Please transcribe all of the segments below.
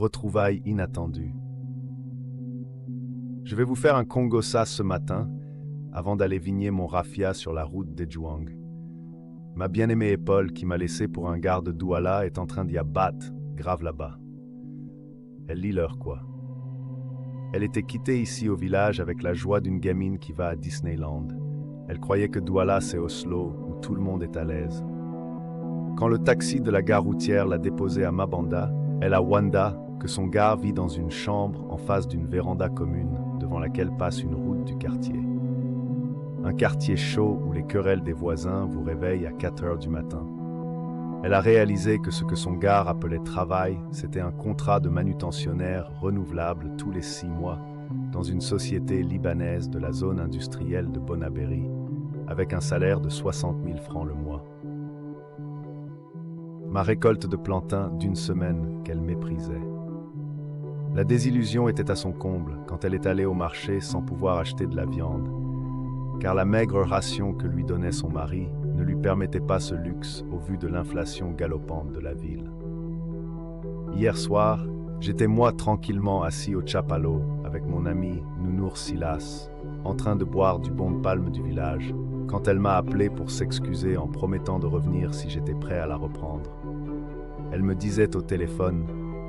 Retrouvailles inattendues. Je vais vous faire un Congo-sa ce matin, avant d'aller vigner mon raffia sur la route des Djouang. Ma bien-aimée Paul, qui m'a laissé pour un garde Douala, est en train d'y abattre, grave là-bas. Elle lit l'heure, quoi. Elle était quittée ici au village avec la joie d'une gamine qui va à Disneyland. Elle croyait que Douala, c'est Oslo, où tout le monde est à l'aise. Quand le taxi de la gare routière l'a déposée à Mabanda, elle a Wanda, que son gars vit dans une chambre en face d'une véranda commune devant laquelle passe une route du quartier. Un quartier chaud où les querelles des voisins vous réveillent à 4 heures du matin. Elle a réalisé que ce que son gars appelait travail, c'était un contrat de manutentionnaire renouvelable tous les 6 mois dans une société libanaise de la zone industrielle de Bonabéry, avec un salaire de 60 000 francs le mois. Ma récolte de plantain d'une semaine qu'elle méprisait. La désillusion était à son comble quand elle est allée au marché sans pouvoir acheter de la viande, car la maigre ration que lui donnait son mari ne lui permettait pas ce luxe au vu de l'inflation galopante de la ville. Hier soir, j'étais moi tranquillement assis au Chapalo avec mon ami Nounour Silas, en train de boire du bon de palme du village, quand elle m'a appelé pour s'excuser en promettant de revenir si j'étais prêt à la reprendre. Elle me disait au téléphone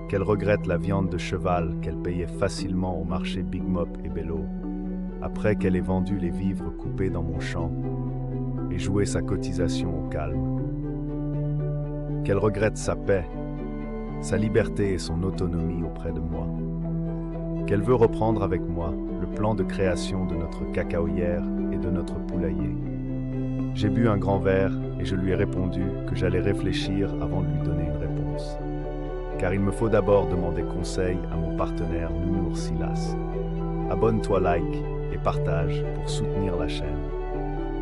qu'elle regrette la viande de cheval qu'elle payait facilement au marché Big Mop et Bello, après qu'elle ait vendu les vivres coupés dans mon champ et joué sa cotisation au calme. Qu'elle regrette sa paix, sa liberté et son autonomie auprès de moi. Qu'elle veut reprendre avec moi le plan de création de notre cacaoyère et de notre poulailler. J'ai bu un grand verre et je lui ai répondu que j'allais réfléchir avant de lui donner une réponse. Car il me faut d'abord demander conseil à mon partenaire Nounour Silas. Abonne-toi, like et partage pour soutenir la chaîne.